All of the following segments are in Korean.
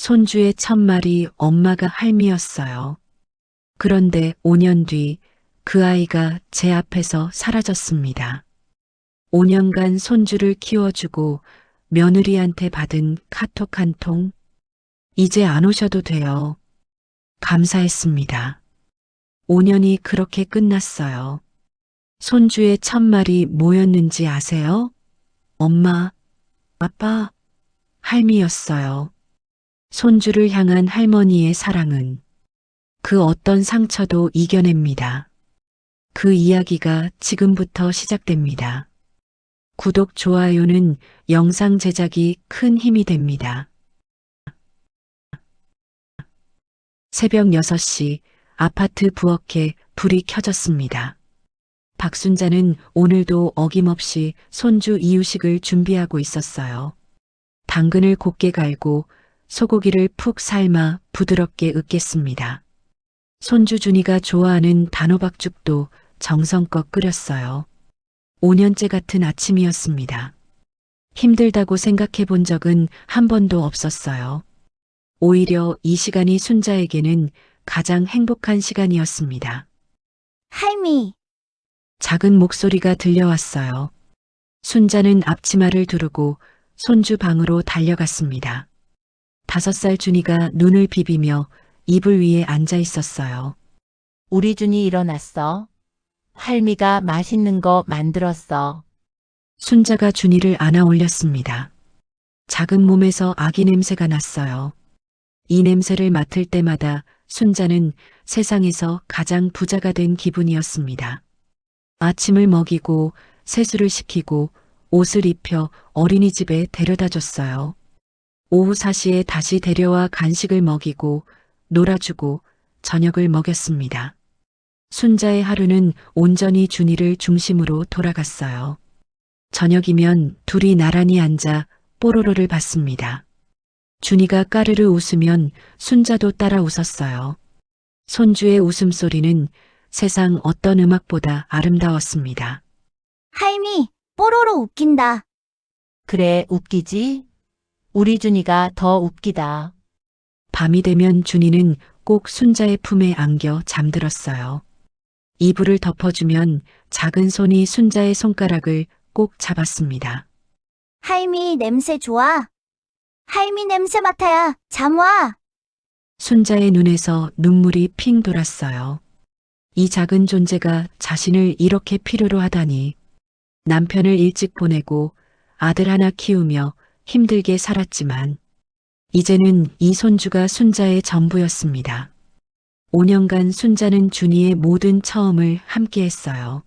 손주의 첫 말이 엄마가 할미였어요. 그런데 5년 뒤 그 아이가 제 앞에서 사라졌습니다. 5년간 손주를 키워주고 며느리한테 받은 카톡 한 통. 이제 안 오셔도 돼요. 감사했습니다. 5년이 그렇게 끝났어요. 손주의 첫 말이 뭐였는지 아세요? 엄마, 아빠, 할미였어요. 손주를 향한 할머니의 사랑은 그 어떤 상처도 이겨냅니다. 그 이야기가 지금부터 시작됩니다. 구독, 좋아요는 영상 제작이 큰 힘이 됩니다. 새벽 6시 아파트 부엌에 불이 켜졌습니다. 박순자는 오늘도 어김없이 손주 이유식을 준비하고 있었어요. 당근을 곱게 갈고 소고기를 푹 삶아 부드럽게 으깼습니다. 손주 준이가 좋아하는 단호박죽도 정성껏 끓였어요. 5년째 같은 아침이었습니다. 힘들다고 생각해 본 적은 한 번도 없었어요. 오히려 이 시간이 순자에게는 가장 행복한 시간이었습니다. 할미, 작은 목소리가 들려왔어요. 순자는 앞치마를 두르고 손주 방으로 달려갔습니다. 5살 준이가 눈을 비비며 이불 위에 앉아 있었어요. 우리 준이 일어났어. 할미가 맛있는 거 만들었어. 순자가 준이를 안아 올렸습니다. 작은 몸에서 아기 냄새가 났어요. 이 냄새를 맡을 때마다 순자는 세상에서 가장 부자가 된 기분이었습니다. 아침을 먹이고 세수를 시키고 옷을 입혀 어린이집에 데려다 줬어요. 오후 4시에 다시 데려와 간식을 먹이고 놀아주고 저녁을 먹였습니다. 순자의 하루는 온전히 준이를 중심으로 돌아갔어요. 저녁이면 둘이 나란히 앉아 뽀로로를 봤습니다. 준이가 까르르 웃으면 순자도 따라 웃었어요. 손주의 웃음소리는 세상 어떤 음악보다 아름다웠습니다. 할미, 뽀로로 웃긴다. 그래, 웃기지? 우리 준이가 더 웃기다. 밤이 되면 준이는 꼭 순자의 품에 안겨 잠들었어요. 이불을 덮어주면 작은 손이 순자의 손가락을 꼭 잡았습니다. 할미 냄새 좋아. 할미 냄새 맡아야 잠 와. 순자의 눈에서 눈물이 핑 돌았어요. 이 작은 존재가 자신을 이렇게 필요로 하다니. 남편을 일찍 보내고 아들 하나 키우며 힘들게 살았지만 이제는 이 손주가 순자의 전부였습니다. 5년간 순자는 준이의 모든 처음을 함께 했어요.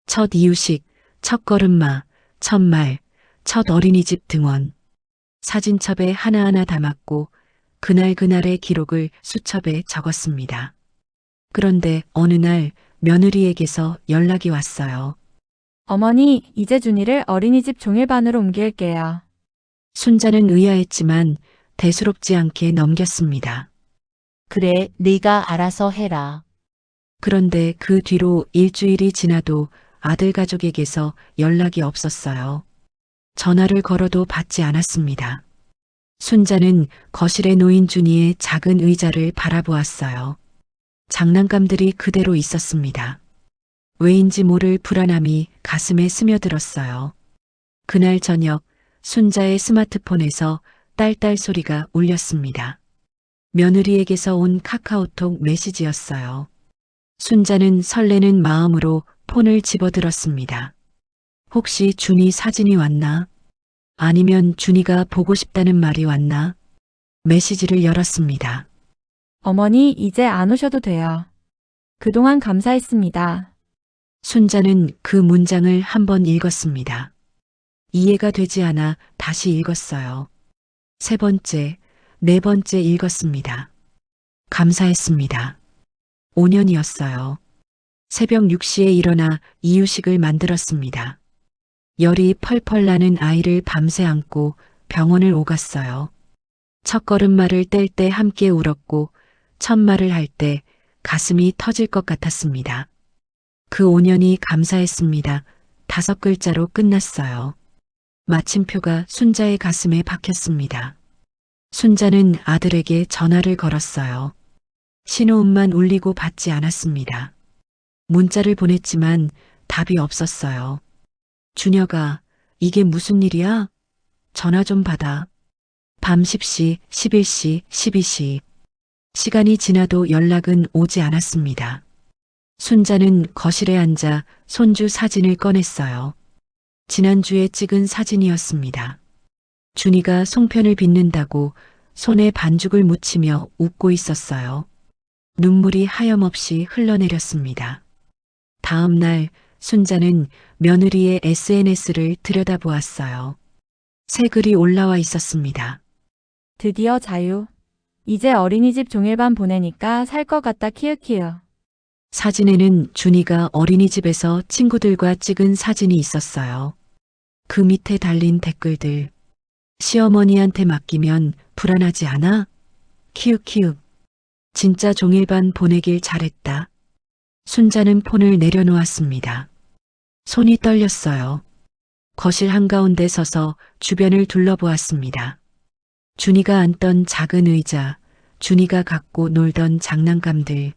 첫 이유식, 첫 걸음마, 첫 말, 첫 어린이집 등원. 사진첩에 하나하나 담았고 그날그날의 기록을 수첩에 적었습니다. 그런데 어느 날 며느리에게서 연락이 왔어요. 어머니, 이제 준이를 어린이집 종일반으로 옮길게요. 순자는 의아했지만 대수롭지 않게 넘겼습니다. 그래, 네가 알아서 해라. 그런데 그 뒤로 일주일이 지나도 아들 가족에게서 연락이 없었어요. 전화를 걸어도 받지 않았습니다. 순자는 거실에 놓인 준이의 작은 의자를 바라보았어요. 장난감들이 그대로 있었습니다. 왜인지 모를 불안함이 가슴에 스며들었어요. 그날 저녁 순자의 스마트폰에서 딸딸 소리가 울렸습니다. 며느리에게서 온 카카오톡 메시지였어요. 순자는 설레는 마음으로 폰을 집어들었습니다. 혹시 준이 사진이 왔나? 아니면 준이가 보고 싶다는 말이 왔나? 메시지를 열었습니다. 어머니, 이제 안 오셔도 돼요. 그동안 감사했습니다. 순자는 그 문장을 한 번 읽었습니다. 이해가 되지 않아 다시 읽었어요. 3번째, 4번째 읽었습니다. 감사했습니다. 5년이었어요. 새벽 6시에 일어나 이유식을 만들었습니다. 열이 펄펄 나는 아이를 밤새 안고 병원을 오갔어요. 첫걸음마를 뗄 때 함께 울었고 첫 말을 할 때 가슴이 터질 것 같았습니다. 그 5년이 감사했습니다. 5글자로 끝났어요. 마침표가 순자의 가슴에 박혔습니다. 순자는 아들에게 전화를 걸었어요. 신호음만 울리고 받지 않았습니다. 문자를 보냈지만 답이 없었어요. 준혁아, 이게 무슨 일이야? 전화 좀 받아. 밤 10시, 11시, 12시. 시간이 지나도 연락은 오지 않았습니다. 순자는 거실에 앉아 손주 사진을 꺼냈어요. 지난주에 찍은 사진이었습니다. 준이가 송편을 빚는다고 손에 반죽을 묻히며 웃고 있었어요. 눈물이 하염없이 흘러내렸습니다. 다음 날 순자는 며느리의 SNS를 들여다보았어요. 새 글이 올라와 있었습니다. 드디어 자유. 이제 어린이집 종일반 보내니까 살 것 같다 키읔키읔. 사진에는 준이가 어린이집에서 친구들과 찍은 사진이 있었어요. 그 밑에 달린 댓글들. 시어머니한테 맡기면 불안하지 않아? 키읔키읔. 진짜 종일반 보내길 잘했다. 순자는 폰을 내려놓았습니다. 손이 떨렸어요. 거실 한가운데 서서 주변을 둘러보았습니다. 준이가 앉던 작은 의자, 준이가 갖고 놀던 장난감들.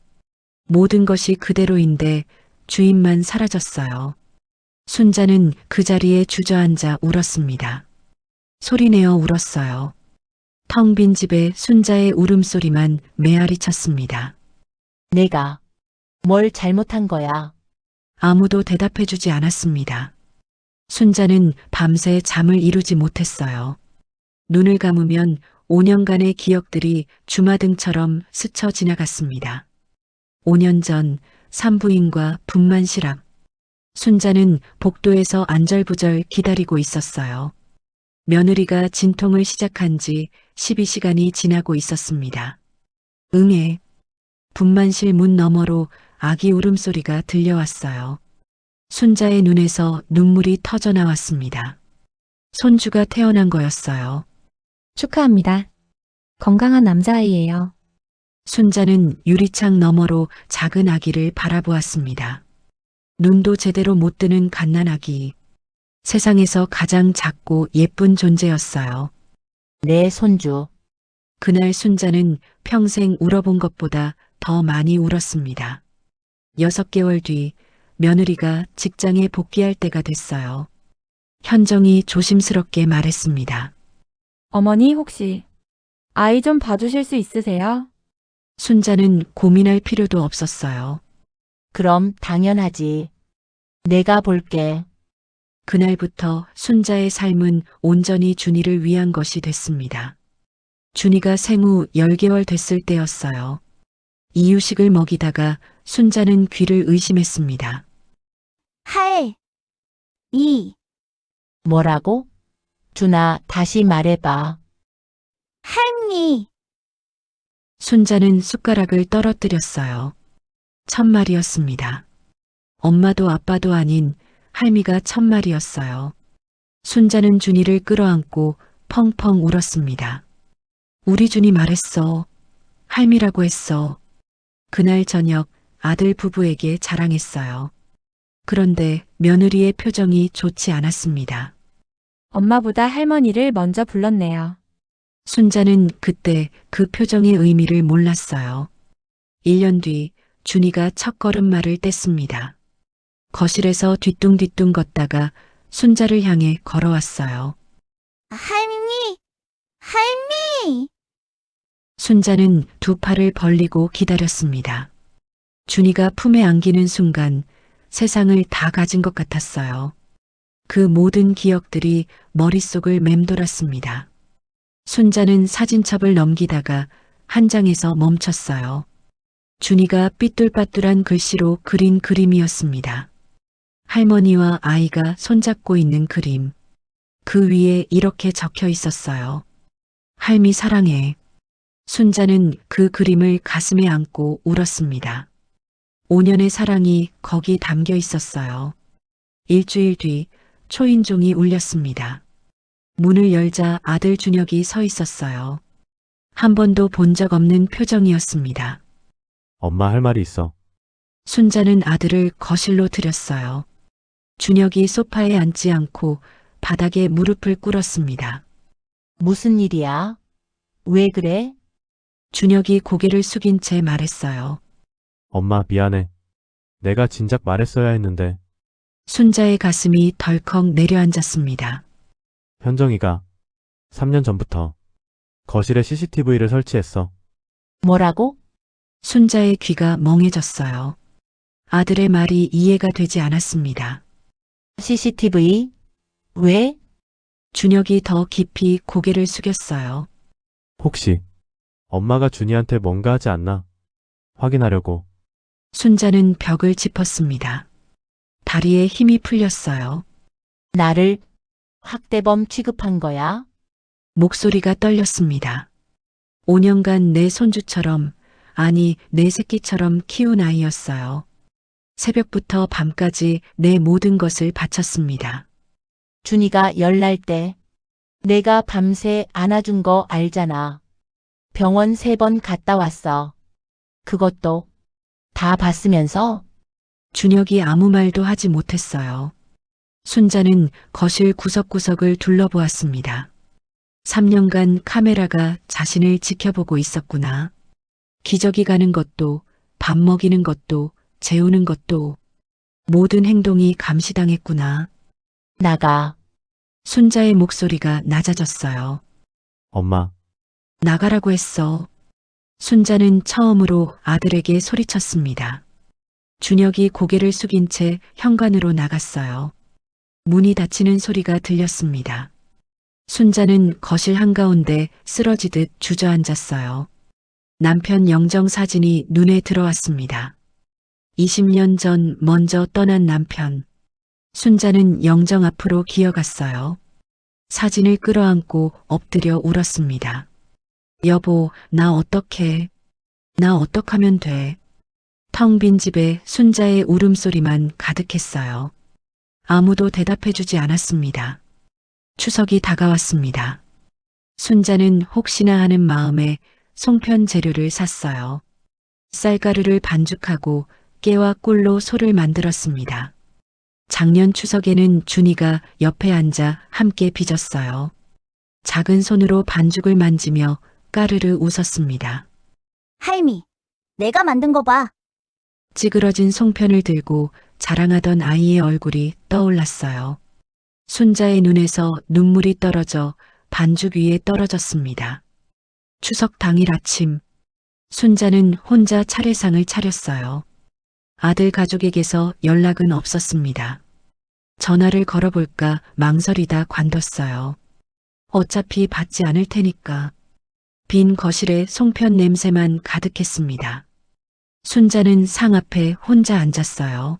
모든 것이 그대로인데 주인만 사라졌어요. 순자는 그 자리에 주저앉아 울었습니다. 소리내어 울었어요. 텅 빈 집에 순자의 울음소리만 메아리 쳤습니다. 내가 뭘 잘못한 거야? 아무도 대답해주지 않았습니다. 순자는 밤새 잠을 이루지 못했어요. 눈을 감으면 5년간의 기억들이 주마등처럼 스쳐 지나갔습니다. 5년 전 산부인과 분만실 앞. 순자는 복도에서 안절부절 기다리고 있었어요. 며느리가 진통을 시작한 지 12시간이 지나고 있었습니다. 응애. 분만실 문 너머로 아기 울음소리가 들려왔어요. 순자의 눈에서 눈물이 터져 나왔습니다. 손주가 태어난 거였어요. 축하합니다. 건강한 남자아이예요. 순자는 유리창 너머로 작은 아기를 바라보았습니다. 눈도 제대로 못 뜨는 갓난아기. 세상에서 가장 작고 예쁜 존재였어요. 내 손주. 그날 순자는 평생 울어본 것보다 더 많이 울었습니다. 6개월 뒤 며느리가 직장에 복귀할 때가 됐어요. 현정이 조심스럽게 말했습니다. 어머니 혹시 아이 좀 봐주실 수 있으세요? 순자는 고민할 필요도 없었어요. 그럼 당연하지. 내가 볼게. 그날부터 순자의 삶은 온전히 준이를 위한 것이 됐습니다. 준이가 생후 10개월 됐을 때였어요. 이유식을 먹이다가 순자는 귀를 의심했습니다. 뭐라고? 준아, 다시 말해봐. 할미. 순자는 숟가락을 떨어뜨렸어요. 첫말이었습니다. 엄마도 아빠도 아닌 할미가 첫말이었어요. 순자는 준이를 끌어안고 펑펑 울었습니다. 우리 준이 말했어. 할미라고 했어. 그날 저녁 아들 부부에게 자랑했어요. 그런데 며느리의 표정이 좋지 않았습니다. 엄마보다 할머니를 먼저 불렀네요. 순자는 그때 그 표정의 의미를 몰랐어요. 1년 뒤 준이가 첫 걸음마를 뗐습니다. 거실에서 뒤뚱뒤뚱 걷다가 순자를 향해 걸어왔어요. 할미. 순자는 두 팔을 벌리고 기다렸습니다. 준이가 품에 안기는 순간 세상을 다 가진 것 같았어요. 그 모든 기억들이 머릿속을 맴돌았습니다. 순자는 사진첩을 넘기다가 한 장에서 멈췄어요. 준이가 삐뚤빠뚤한 글씨로 그린 그림이었습니다. 할머니와 아이가 손잡고 있는 그림. 그 위에 이렇게 적혀 있었어요. 할미 사랑해. 순자는 그 그림을 가슴에 안고 울었습니다. 5년의 사랑이 거기 담겨 있었어요. 일주일 뒤 초인종이 울렸습니다. 문을 열자 아들 준혁이 서 있었어요. 한 번도 본 적 없는 표정이었습니다. 엄마 할 말이 있어. 순자는 아들을 거실로 들였어요. 준혁이 소파에 앉지 않고 바닥에 무릎을 꿇었습니다. 무슨 일이야? 왜 그래? 준혁이 고개를 숙인 채 말했어요. 엄마, 미안해. 내가 진작 말했어야 했는데, 순자의 가슴이 덜컥 내려앉았습니다. 현정이가 3년 전부터 거실에 CCTV를 설치했어. 뭐라고? 순자의 귀가 멍해졌어요. 아들의 말이 이해가 되지 않았습니다. CCTV? 왜? 준혁이 더 깊이 고개를 숙였어요. 혹시 엄마가 준이한테 뭔가 하지 않나? 확인하려고. 순자는 벽을 짚었습니다. 다리에 힘이 풀렸어요. 나를 학대범 취급한 거야? 목소리가 떨렸습니다. 5년간 내 손주처럼, 아니 내 새끼처럼 키운 아이였어요. 새벽부터 밤까지 내 모든 것을 바쳤습니다. 준이가 열날 때 내가 밤새 안아준 거 알잖아. 병원 3번 갔다 왔어. 그것도 다 봤으면서 준혁이 아무 말도 하지 못했어요. 순자는 거실 구석구석을 둘러보았습니다. 3년간 카메라가 자신을 지켜보고 있었구나. 기저귀 가는 것도, 밥 먹이는 것도, 재우는 것도, 모든 행동이 감시당했구나. 나가. 순자의 목소리가 낮아졌어요. 엄마, 나가라고 했어. 순자는 처음으로 아들에게 소리쳤습니다. 준혁이 고개를 숙인 채 현관으로 나갔어요. 문이 닫히는 소리가 들렸습니다. 순자는 거실 한가운데 쓰러지듯 주저앉았어요. 남편 영정 사진이 눈에 들어왔습니다. 20년 전 먼저 떠난 남편. 순자는 영정 앞으로 기어갔어요. 사진을 끌어안고 엎드려 울었습니다. 여보, 나 어떡해? 나 어떡하면 돼? 텅 빈 집에 순자의 울음소리만 가득했어요. 아무도 대답해주지 않았습니다. 추석이 다가왔습니다. 순자는 혹시나 하는 마음에 송편 재료를 샀어요. 쌀가루를 반죽하고 깨와 꿀로 소를 만들었습니다. 작년 추석에는 준이가 옆에 앉아 함께 빚었어요. 작은 손으로 반죽을 만지며 까르르 웃었습니다. 할미, 내가 만든 거 봐. 찌그러진 송편을 들고 자랑하던 아이의 얼굴이 떠올랐어요. 순자의 눈에서 눈물이 떨어져 반죽 위에 떨어졌습니다. 추석 당일 아침, 순자는 혼자 차례상을 차렸어요. 아들 가족에게서 연락은 없었습니다. 전화를 걸어볼까 망설이다 관뒀어요. 어차피 받지 않을 테니까. 빈 거실에 송편 냄새만 가득했습니다. 순자는 상 앞에 혼자 앉았어요.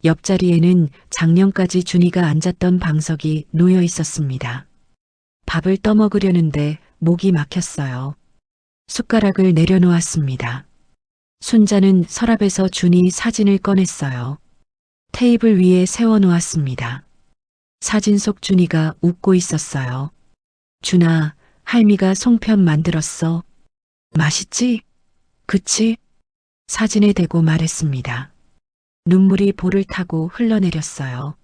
옆자리에는 작년까지 준이가 앉았던 방석이 놓여 있었습니다. 밥을 떠먹으려는데 목이 막혔어요. 숟가락을 내려놓았습니다. 순자는 서랍에서 준이 사진을 꺼냈어요. 테이블 위에 세워놓았습니다. 사진 속 준이가 웃고 있었어요. 준아, 할미가 송편 만들었어. 맛있지? 그치? 사진에 대고 말했습니다. 눈물이 볼을 타고 흘러내렸어요.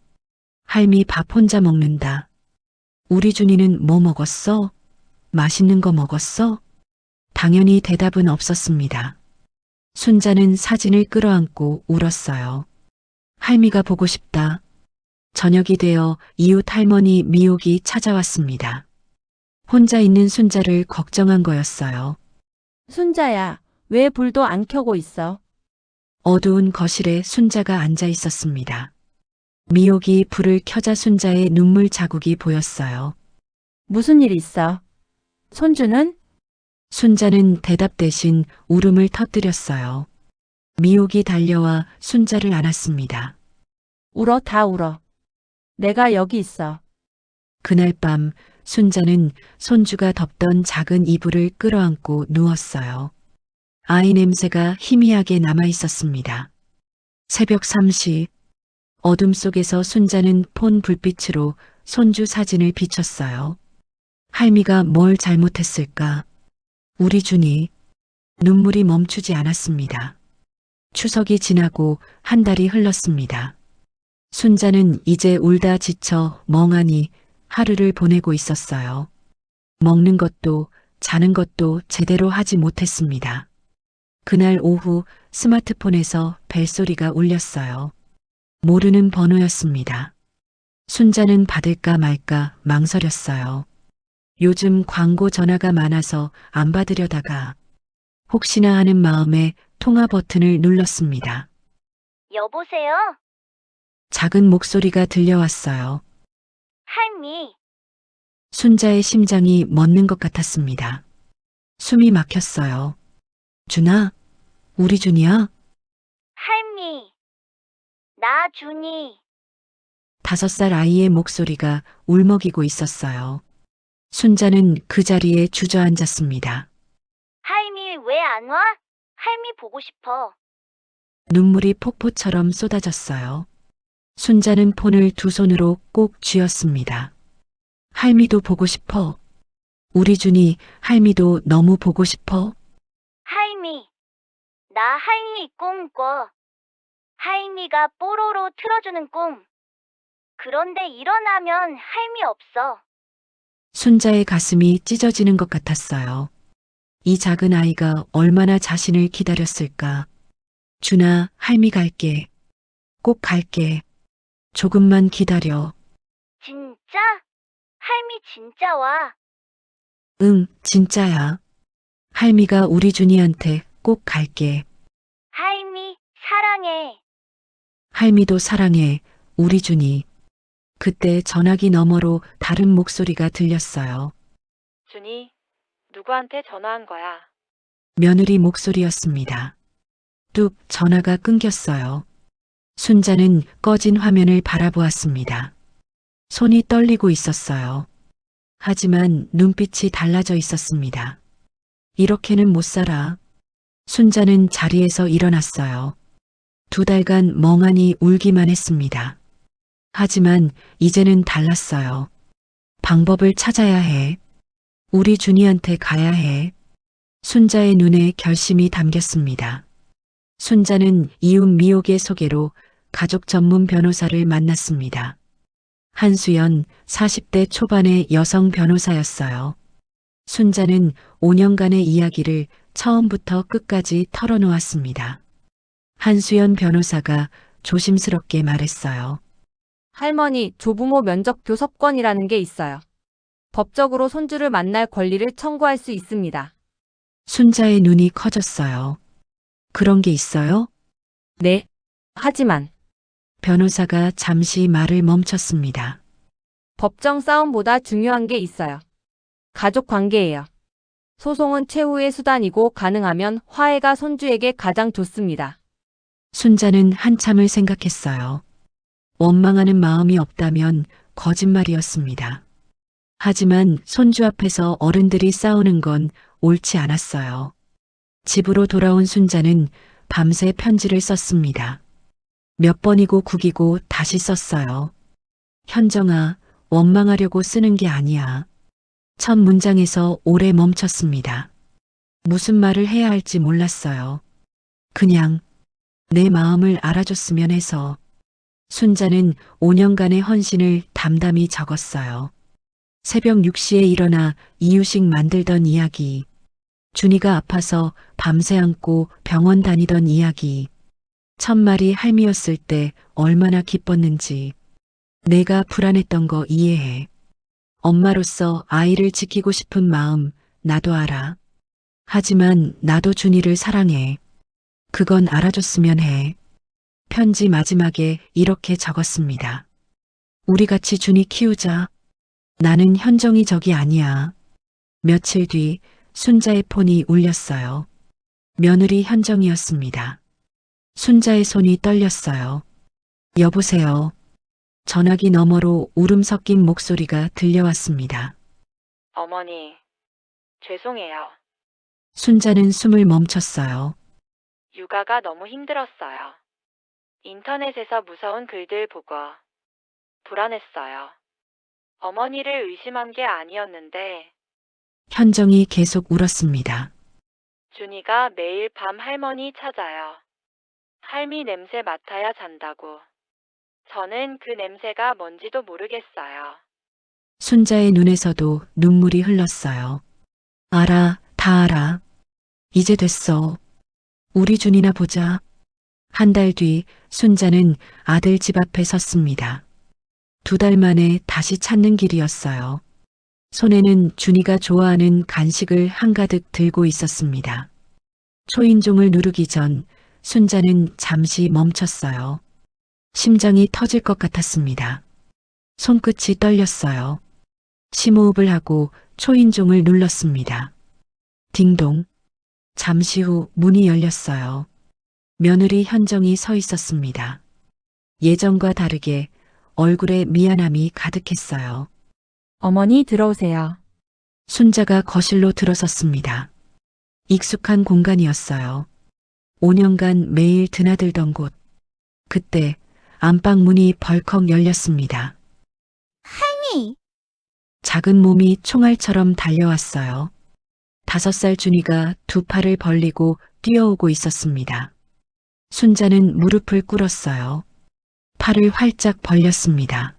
할미 밥 혼자 먹는다. 우리 준이는 뭐 먹었어? 맛있는 거 먹었어? 당연히 대답은 없었습니다. 순자는 사진을 끌어안고 울었어요. 할미가 보고 싶다. 저녁이 되어 이웃 할머니 미옥이 찾아왔습니다. 혼자 있는 순자를 걱정한 거였어요. 순자야, 왜 불도 안 켜고 있어? 어두운 거실에 순자가 앉아 있었습니다. 미옥이 불을 켜자 순자의 눈물 자국이 보였어요. 무슨 일 있어? 손주는? 순자는 대답 대신 울음을 터뜨렸어요. 미옥이 달려와 순자를 안았습니다. 울어, 다 울어. 내가 여기 있어. 그날 밤 순자는 손주가 덮던 작은 이불을 끌어안고 누웠어요. 아이 냄새가 희미하게 남아 있었습니다. 새벽 3시, 어둠 속에서 순자는 폰 불빛으로 손주 사진을 비췄어요. 할미가 뭘 잘못했을까? 우리 준이. 눈물이 멈추지 않았습니다. 추석이 지나고 한 달이 흘렀습니다. 순자는 이제 울다 지쳐 멍하니 하루를 보내고 있었어요. 먹는 것도 자는 것도 제대로 하지 못했습니다. 그날 오후 스마트폰에서 벨소리가 울렸어요. 모르는 번호였습니다. 순자는 받을까 말까 망설였어요. 요즘 광고 전화가 많아서 안 받으려다가 혹시나 하는 마음에 통화 버튼을 눌렀습니다. 여보세요? 작은 목소리가 들려왔어요. 할미, 순자의 심장이 멎는 것 같았습니다. 숨이 막혔어요. 준아, 우리 준이야? 할미. 나 준이. 5살 아이의 목소리가 울먹이고 있었어요. 순자는 그 자리에 주저앉았습니다. 할미 왜 안 와? 할미 보고 싶어. 눈물이 폭포처럼 쏟아졌어요. 순자는 폰을 두 손으로 꼭 쥐었습니다. 할미도 보고 싶어. 우리 준이 할미도 너무 보고 싶어. 할미. 나 할미 꿈 꿔. 할미가 뽀로로 틀어주는 꿈. 그런데 일어나면 할미 없어. 순자의 가슴이 찢어지는 것 같았어요. 이 작은 아이가 얼마나 자신을 기다렸을까. 준아, 할미 갈게. 꼭 갈게. 조금만 기다려. 진짜? 할미 진짜 와. 응, 진짜야. 할미가 우리 준이한테 꼭 갈게. 할미 사랑해. 할미도 사랑해, 우리 준이. 그때 전화기 너머로 다른 목소리가 들렸어요. 준이, 누구한테 전화한 거야? 며느리 목소리였습니다. 뚝 전화가 끊겼어요. 순자는 꺼진 화면을 바라보았습니다. 손이 떨리고 있었어요. 하지만 눈빛이 달라져 있었습니다. 이렇게는 못 살아. 순자는 자리에서 일어났어요. 2달간 멍하니 울기만 했습니다. 하지만 이제는 달랐어요. 방법을 찾아야 해. 우리 준이한테 가야 해. 순자의 눈에 결심이 담겼습니다. 순자는 이웃 미옥의 소개로 가족 전문 변호사를 만났습니다. 한수연 40대 초반의 여성 변호사였어요. 순자는 5년간의 이야기를 처음부터 끝까지 털어놓았습니다. 한수연 변호사가 조심스럽게 말했어요. 할머니, 조부모 면접 교섭권이라는 게 있어요. 법적으로 손주를 만날 권리를 청구할 수 있습니다. 순자의 눈이 커졌어요. 그런 게 있어요? 네. 하지만 변호사가 잠시 말을 멈췄습니다. 법정 싸움보다 중요한 게 있어요. 가족 관계예요. 소송은 최후의 수단이고 가능하면 화해가 손주에게 가장 좋습니다. 순자는 한참을 생각했어요. 원망하는 마음이 없다면 거짓말이었습니다. 하지만 손주 앞에서 어른들이 싸우는 건 옳지 않았어요. 집으로 돌아온 순자는 밤새 편지를 썼습니다. 몇 번이고 구기고 다시 썼어요. 현정아, 원망하려고 쓰는 게 아니야. 첫 문장에서 오래 멈췄습니다. 무슨 말을 해야 할지 몰랐어요. 그냥 내 마음을 알아줬으면 해서. 순자는 5년간의 헌신을 담담히 적었어요. 새벽 6시에 일어나 이유식 만들던 이야기. 준이가 아파서 밤새 안고 병원 다니던 이야기. 첫말이 할미였을 때 얼마나 기뻤는지. 내가 불안했던 거 이해해. 엄마로서 아이를 지키고 싶은 마음 나도 알아. 하지만 나도 준이를 사랑해. 그건 알아줬으면 해. 편지 마지막에 이렇게 적었습니다. 우리 같이 준이 키우자. 나는 현정이 적이 아니야. 며칠 뒤 순자의 폰이 울렸어요. 며느리 현정이었습니다. 순자의 손이 떨렸어요. 여보세요. 전화기 너머로 울음 섞인 목소리가 들려왔습니다. 어머니, 죄송해요. 순자는 숨을 멈췄어요. 육아가 너무 힘들었어요. 인터넷에서 무서운 글들 보고 불안했어요. 어머니를 의심한 게 아니었는데 현정이 계속 울었습니다. 준이가 매일 밤 할머니 찾아요. 할미 냄새 맡아야 잔다고. 저는 그 냄새가 뭔지도 모르겠어요. 순자의 눈에서도 눈물이 흘렀어요. 알아, 다 알아. 이제 됐어. 우리 준이나 보자. 한 달 뒤 순자는 아들 집 앞에 섰습니다. 2달 만에 다시 찾는 길이었어요. 손에는 준이가 좋아하는 간식을 한가득 들고 있었습니다. 초인종을 누르기 전 순자는 잠시 멈췄어요. 심장이 터질 것 같았습니다. 손끝이 떨렸어요. 심호흡을 하고 초인종을 눌렀습니다. 딩동. 잠시 후 문이 열렸어요. 며느리 현정이 서 있었습니다. 예전과 다르게 얼굴에 미안함이 가득했어요. 어머니 들어오세요. 순자가 거실로 들어섰습니다. 익숙한 공간이었어요. 5년간 매일 드나들던 곳. 그때 안방 문이 벌컥 열렸습니다. 할미, 작은 몸이 총알처럼 달려왔어요. 5살 준이가 2 팔을 벌리고 뛰어오고 있었습니다. 순자는 무릎을 꿇었어요. 팔을 활짝 벌렸습니다.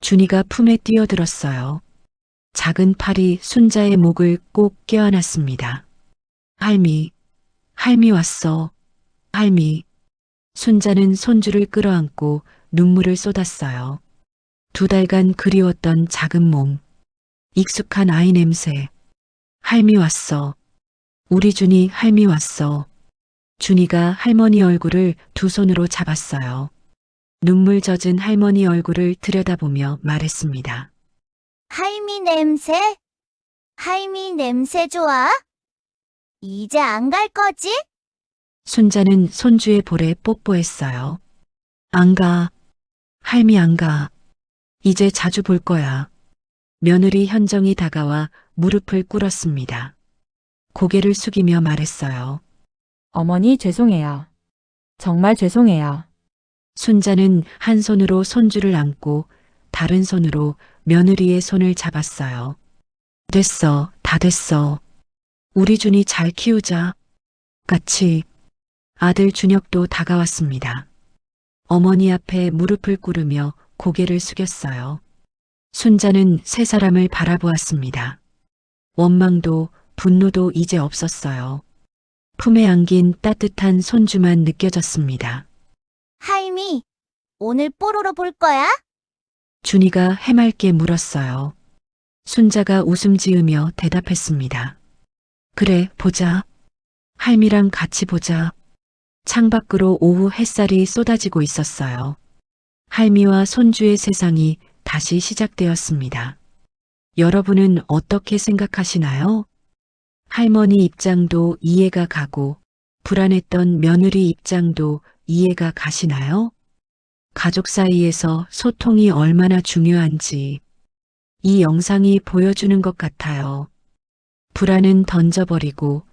준이가 품에 뛰어들었어요. 작은 팔이 순자의 목을 꼭 껴안았습니다. 할미, 할미 왔어. 할미. 순자는 손주를 끌어안고 눈물을 쏟았어요. 2달간 그리웠던 작은 몸, 익숙한 아이 냄새. 할미 왔어. 우리 준이 할미 왔어. 준이가 할머니 얼굴을 2 손으로 잡았어요. 눈물 젖은 할머니 얼굴을 들여다보며 말했습니다. 할미 냄새? 할미 냄새 좋아? 이제 안 갈 거지? 순자는 손주의 볼에 뽀뽀했어요. 안 가. 할미 안 가. 이제 자주 볼 거야. 며느리 현정이 다가와 무릎을 꿇었습니다. 고개를 숙이며 말했어요. 어머니 죄송해요. 정말 죄송해요. 순자는 한 손으로 손주를 안고 다른 손으로 며느리의 손을 잡았어요. 됐어, 다 됐어. 우리 준이 잘 키우자. 같이. 아들 준혁도 다가왔습니다. 어머니 앞에 무릎을 꿇으며 고개를 숙였어요. 순자는 3 사람을 바라보았습니다. 원망도 분노도 이제 없었어요. 품에 안긴 따뜻한 손주만 느껴졌습니다. 할미, 오늘 뽀로로 볼 거야? 준이가 해맑게 물었어요. 순자가 웃음 지으며 대답했습니다. 그래, 보자. 할미랑 같이 보자. 창밖으로 오후 햇살이 쏟아지고 있었어요. 할미와 손주의 세상이 다시 시작되었습니다. 여러분은 어떻게 생각하시나요? 할머니 입장도 이해가 가고 불안했던 며느리 입장도 이해가 가시나요? 가족 사이에서 소통이 얼마나 중요한지 이 영상이 보여주는 것 같아요. 불안은 던져버리고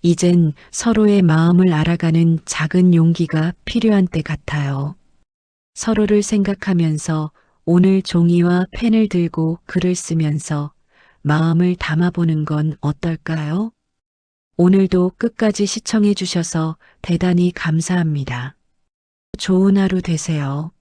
이젠 서로의 마음을 알아가는 작은 용기가 필요한 때 같아요. 서로를 생각하면서 오늘 종이와 펜을 들고 글을 쓰면서 마음을 담아보는 건 어떨까요? 오늘도 끝까지 시청해 주셔서 대단히 감사합니다. 좋은 하루 되세요.